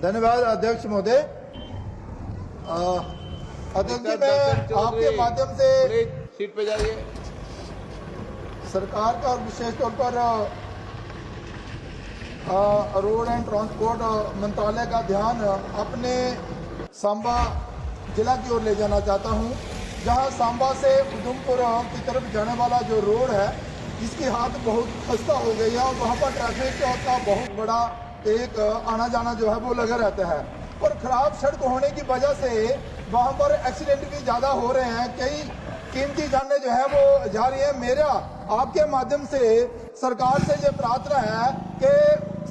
धन्यवाद अध्यक्ष महोदय। अध्यक्ष जी, मैं आपके माध्यम से सीट पे जाइए। सरकार का विशेष तौर पर रोड एंड ट्रांसपोर्ट मंत्रालय का ध्यान अपने सांबा जिला की ओर ले जाना चाहता हूं, जहां सांबा से उधमपुर की तरफ जाने वाला जो रोड है जिसकी हालत बहुत खस्ता हो गई है और वहां पर ट्रैफिक का बहुत बड़ा एक आना जाना जो है वो लगा रहता है और खराब सड़क होने की वजह से वहां पर एक्सीडेंट भी ज़्यादा हो रहे हैं। कई कीमती जानें जो है वो जा रही है। मेरा आपके माध्यम से सरकार से ये प्रार्थना है कि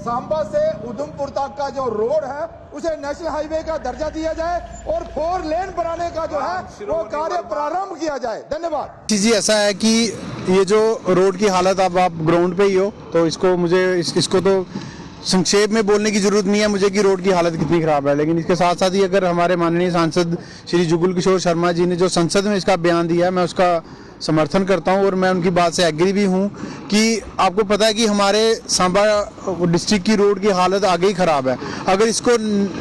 सांबा से उधमपुर तक का जो रोड है उसे नेशनल हाईवे का दर्जा दिया जाए और 4 लेन बनाने का जो है वो कार्य प्रारंभ किया जाए। धन्यवाद। जी ऐसा है कि ये जो रोड की हालत, अब आप ग्राउंड पे ही हो तो इसको मुझे इसको तो संक्षेप में बोलने की जरूरत नहीं है मुझे कि रोड की हालत कितनी खराब है, लेकिन इसके साथ साथ ही अगर हमारे माननीय सांसद श्री जुगल किशोर शर्मा जी ने जो संसद में इसका बयान दिया है मैं उसका समर्थन करता हूं और मैं उनकी बात से एग्री भी हूं कि आपको पता है कि हमारे सांबा डिस्ट्रिक्ट की रोड की हालत आगे ही ख़राब है। अगर इसको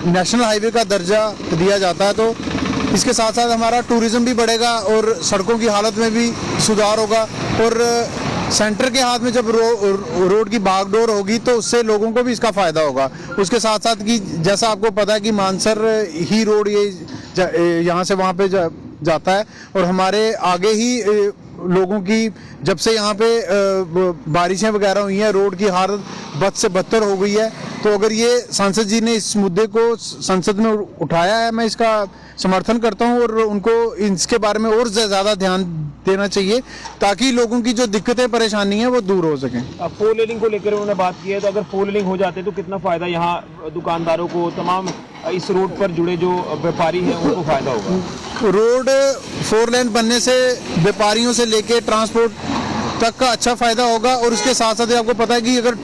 नेशनल हाईवे का दर्जा दिया जाता है तो इसके साथ साथ हमारा टूरिज़्म भी बढ़ेगा और सड़कों की हालत में भी सुधार होगा और सेंटर के हाथ में जब रोड की बागडोर होगी तो उससे लोगों को भी इसका फ़ायदा होगा। उसके साथ साथ कि जैसा आपको पता है कि मानसर ही रोड ये यहाँ से वहाँ पे जाता है और हमारे आगे ही लोगों की जब से यहाँ पे बारिशें वगैरह हुई हैं रोड की हालत बद से बदतर हो गई है। तो अगर ये सांसद जी ने इस मुद्दे को संसद में उठाया है मैं इसका समर्थन करता हूँ और उनको इसके बारे में और ज़्यादा ध्यान देना चाहिए ताकि लोगों की जो दिक्कतें परेशानी है वो दूर हो सकें। अब 4 लेनिंग को लेकर उन्होंने बात की है तो अगर 4 लेनिंग हो जाते तो कितना फ़ायदा यहाँ दुकानदारों को, तमाम इस रोड पर जुड़े जो व्यापारी हैं उनको फ़ायदा होगा। रोड 4 लेन बनने से व्यापारियों से लेके ट्रांसपोर्ट तक का अच्छा फ़ायदा होगा और उसके साथ साथ आपको पता है कि अगर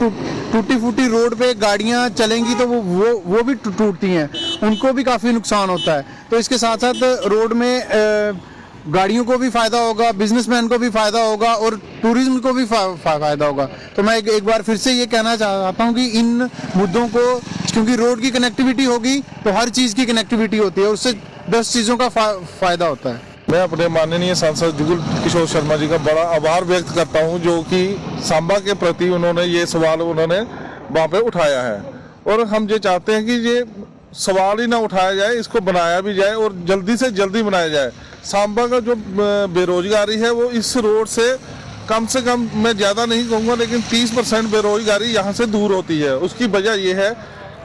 टूटी फूटी रोड पे गाड़ियाँ चलेंगी तो वो भी टूटती हैं, उनको भी काफ़ी नुकसान होता है। तो इसके साथ साथ रोड में गाड़ियों को भी फ़ायदा होगा, बिजनेसमैन को भी फ़ायदा होगा और टूरिज्म को भी फ़ायदा होगा। तो मैं एक बार फिर से ये कहना चाहता हूँ कि इन मुद्दों को, क्योंकि रोड की कनेक्टिविटी होगी तो हर चीज़ की कनेक्टिविटी होती है, उससे 10 चीज़ों का फ़ायदा होता है। मैं अपने माननीय सांसद जुगल किशोर शर्मा जी का बड़ा आभार व्यक्त करता हूं जो कि सांबा के प्रति उन्होंने ये सवाल वहाँ पे उठाया है और हम ये चाहते हैं कि ये सवाल ही ना उठाया जाए, इसको बनाया भी जाए और जल्दी से जल्दी बनाया जाए। सांबा का जो बेरोजगारी है वो इस रोड से कम मैं ज़्यादा नहीं कहूँगा लेकिन 30% बेरोजगारी यहाँ से दूर होती है। उसकी वजह यह है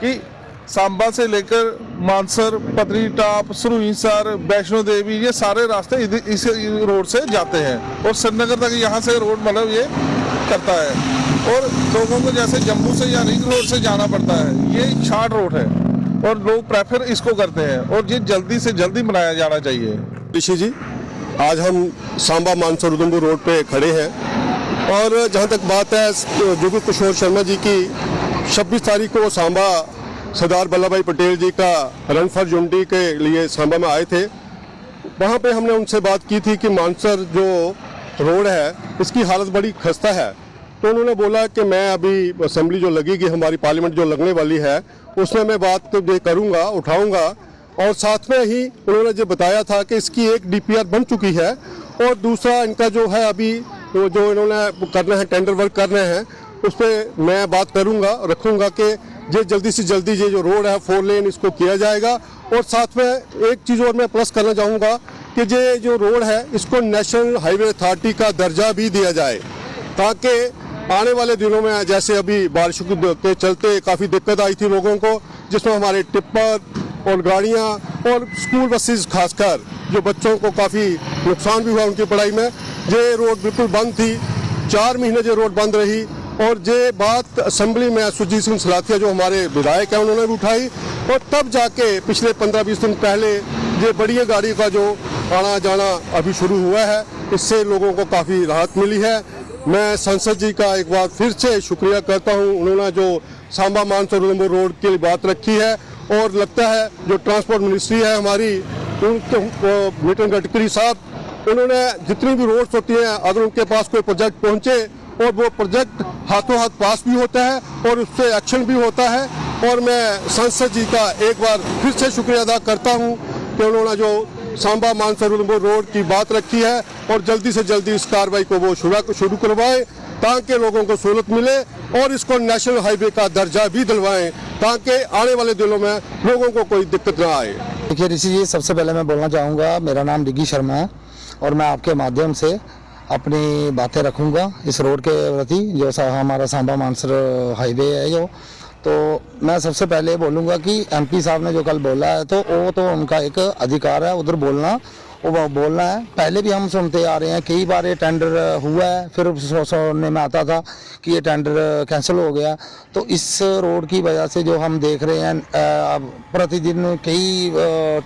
कि सांबा से लेकर मानसर, पत्नीटाप, सुरईसर, वैष्णो देवी ये सारे रास्ते इस रोड से जाते हैं और श्रीनगर तक यहाँ से रोड मतलब ये करता है और लोगों को जैसे जम्मू से या रिंग रोड से जाना पड़ता है, ये शॉर्ट रोड है और लोग प्रेफर इसको करते हैं और ये जल्दी से जल्दी बनाया जाना चाहिए। ऋषि जी, आज हम सांबा मानसर उधमपुर रोड पे खड़े हैं और जहाँ तक बात है जुगल किशोर शर्मा जी की 26 तारीख को सांबा सरदार वल्लभ भाई पटेल जी का रन फॉर यूनिटी के लिए सांबा में आए थे। वहाँ पे हमने उनसे बात की थी कि मानसर जो रोड है इसकी हालत बड़ी खस्ता है। तो उन्होंने बोला कि मैं अभी असेंबली जो लगेगी हमारी पार्लियामेंट जो लगने वाली है उसमें मैं बात करूँगा, उठाऊँगा और साथ में ही उन्होंने जो बताया था कि इसकी एक DPR बन चुकी है और दूसरा इनका जो है अभी जो इन्होंने करना है टेंडर वर्क करने हैं उस पर मैं बात करूँगा, रखूँगा कि ये जल्दी से जल्दी ये जो रोड है 4 लेन इसको किया जाएगा। और साथ में एक चीज़ और मैं प्लस करना चाहूँगा कि ये जो रोड है इसको नेशनल हाईवे अथॉरिटी का दर्जा भी दिया जाए ताकि आने वाले दिनों में जैसे अभी बारिशों के चलते काफ़ी दिक्कत आई थी लोगों को, जिसमें हमारे टिप्पर और गाड़ियाँ और स्कूल बसेस खासकर जो बच्चों को काफ़ी नुकसान भी हुआ उनकी पढ़ाई में, ये रोड बिल्कुल बंद थी। 4 महीने ये रोड बंद रही और ये बात असेंबली में सुरजीत सिंह सलाथिया जो हमारे विधायक हैं उन्होंने भी उठाई और तब जाके पिछले 15-20 दिन पहले ये बड़ी गाड़ी का जो आना जाना अभी शुरू हुआ है, इससे लोगों को काफ़ी राहत मिली है। मैं संसद जी का एक बार फिर से शुक्रिया करता हूँ, उन्होंने जो सांबा मानसर उधमपुर रोड के लिए बात रखी है और लगता है जो ट्रांसपोर्ट मिनिस्ट्री है हमारी, नितिन गडकरी साहब, उन्होंने जितनी भी रोड्स होती हैं अगर उनके पास कोई प्रोजेक्ट पहुँचे और वो प्रोजेक्ट हाथों हाथ पास भी होता है और उससे एक्शन भी होता है और मैं सांसद जी का एक बार फिर से शुक्रिया अदा करता हूँ कि उन्होंने जो सांबा मानसर उधमपुर रोड की बात रखी है और जल्दी से जल्दी इस कार्रवाई को वो शुरू करवाएं ताकि लोगों को सहूलत मिले और इसको नेशनल हाईवे का दर्जा भी दिलवाएं ताकि आने वाले दिनों में लोगों को कोई दिक्कत ना आए। देखिए ऋषि जी, सबसे पहले मैं बोलना चाहूँगा, मेरा नाम डिग्गी शर्मा है और मैं आपके माध्यम से अपनी बातें रखूँगा इस रोड के प्रति जो हमारा सांबा मानसर हाईवे है जो। तो मैं सबसे पहले बोलूँगा कि एमपी साहब ने जो कल बोला है तो वो तो उनका एक अधिकार है उधर बोलना, वो बोलना है। पहले भी हम सुनते आ रहे हैं, कई बार ये टेंडर हुआ है, फिर सुनने में आता था कि ये टेंडर कैंसिल हो गया। तो इस रोड की वजह से जो हम देख रहे हैं प्रतिदिन कई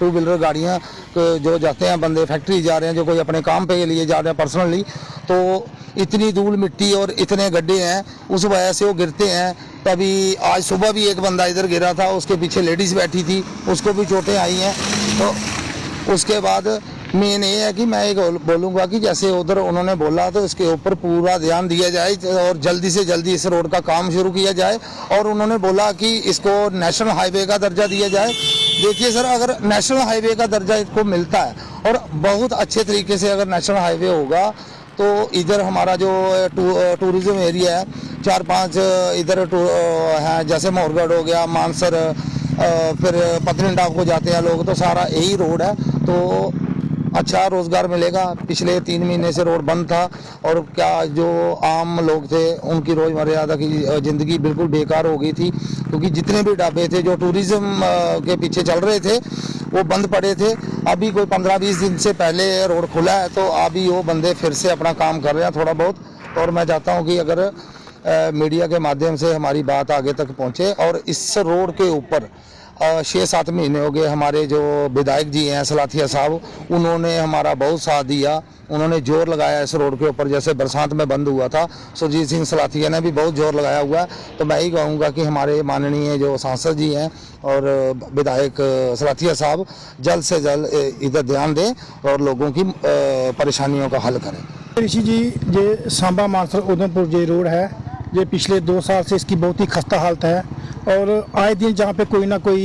टू व्हीलर गाड़ियाँ जो जाते हैं, बंदे फैक्ट्री जा रहे हैं, जो कोई अपने काम पे लिए जा रहे हैं पर्सनली, तो इतनी धूल मिट्टी और इतने गड्ढे हैं, उस वजह से वो गिरते हैं। तभी आज सुबह भी एक बंदा इधर गिरा था, उसके पीछे लेडीज़ बैठी थी, उसको भी चोटें आई हैं। तो उसके बाद मेन ये है कि मैं एक बोलूँगा कि जैसे उधर उन्होंने बोला तो इसके ऊपर पूरा ध्यान दिया जाए और जल्दी से जल्दी इस रोड का काम शुरू किया जाए। और उन्होंने बोला कि इसको नेशनल हाईवे का दर्जा दिया जाए। देखिए सर, अगर नेशनल हाईवे का दर्जा इसको मिलता है और बहुत अच्छे तरीके से अगर नेशनल हाईवे होगा तो इधर हमारा जो टूरिज़्म एरिया है, 4-5 इधर हैं, जैसे मोरगढ़ हो गया, मानसर, फिर पत्नीटॉप को जाते हैं लोग, तो सारा यही रोड है, तो अच्छा रोज़गार मिलेगा। पिछले 3 महीने से रोड बंद था और क्या जो आम लोग थे उनकी रोज़मर्यादा की ज़िंदगी बिल्कुल बेकार हो गई थी, क्योंकि जितने भी ढाबे थे जो टूरिज़्म के पीछे चल रहे थे वो बंद पड़े थे। अभी कोई 15-20 दिन से पहले रोड खुला है तो अभी वो बंदे फिर से अपना काम कर रहे हैं थोड़ा बहुत। और मैं चाहता हूँ कि अगर मीडिया के माध्यम से हमारी बात आगे तक पहुँचे और इस रोड के ऊपर 6-7 महीने हो गए, हमारे जो विधायक जी हैं सलाथिया साहब, उन्होंने हमारा बहुत साथ दिया, उन्होंने जोर लगाया इस रोड के ऊपर। जैसे बरसात में बंद हुआ था, सुरजीत सिंह सलाथिया ने भी बहुत जोर लगाया हुआ है। तो मैं ही कहूँगा कि हमारे माननीय जो सांसद जी हैं और विधायक सलाथिया साहब जल्द से जल्द इधर ध्यान दें और लोगों की परेशानियों का हल करें। ऋषि जी, ये सांबा मानसर उधमपुर ये रोड है, ये पिछले 2 साल से इसकी बहुत ही खस्ता हालत है और आए दिन जहाँ पे कोई ना कोई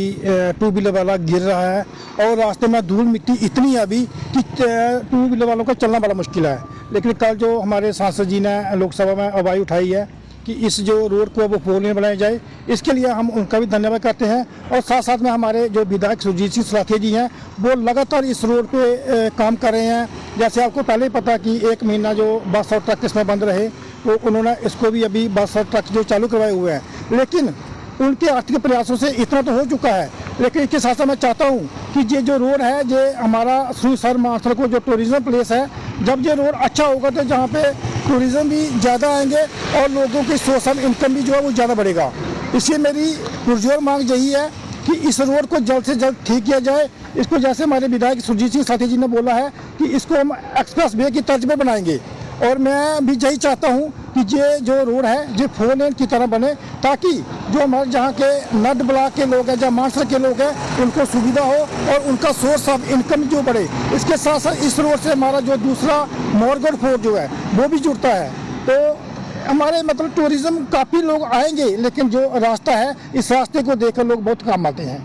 टू व्हीलर वाला गिर रहा है और रास्ते में धूल मिट्टी इतनी है अभी कि टू व्हीलर वालों का चलना बड़ा मुश्किल है। लेकिन कल जो हमारे सांसद जी ने लोकसभा में आवाज़ उठाई है कि इस जो रोड को वो 4 लेन बनाया जाए, इसके लिए हम उनका भी धन्यवाद करते हैं। और साथ साथ में हमारे जो विधायक सुरजीत सिंह सलाथिया जी हैं वो लगातार इस रोड पे काम कर रहे हैं। जैसे आपको पहले ही पता कि 1 महीना जो बस और ट्रक इसमें बंद रहे, तो उन्होंने इसको भी अभी बस और ट्रक जो चालू करवाए हुए हैं। लेकिन उनके आर्थिक प्रयासों से इतना तो हो चुका है, लेकिन इसके साथ साथ मैं चाहता हूँ कि ये जो रोड है, ये हमारा सर मानसर को जो टूरिज़्म प्लेस है, जब ये रोड अच्छा होगा तो जहाँ पे टूरिज़्म भी ज़्यादा आएंगे और लोगों की सोर्स ऑफ इनकम भी जो है वो ज़्यादा बढ़ेगा। इसलिए मेरी पुरजोर मांग यही है कि इस रोड को जल्द से जल्द ठीक किया जाए। इसको जैसे हमारे विधायक सुरजीत सिंह सलाथिया जी ने बोला है कि इसको हम एक्सप्रेस वे की तर्ज पर बनाएंगे, और मैं भी यही चाहता हूँ कि ये जो रोड है ये 4 लेन की तरह बने, ताकि जो हमारे जहाँ के नड ब्लॉक के लोग हैं, जहाँ मानसर के लोग हैं, उनको सुविधा हो और उनका सोर्स ऑफ इनकम जो बढ़े। इसके साथ साथ इस रोड से हमारा जो दूसरा मोरगढ़ फोर्ट जो है वो भी जुड़ता है, तो हमारे मतलब टूरिज़्म काफ़ी लोग आएंगे। लेकिन जो रास्ता है, इस रास्ते को देखकर लोग बहुत काम आते हैं।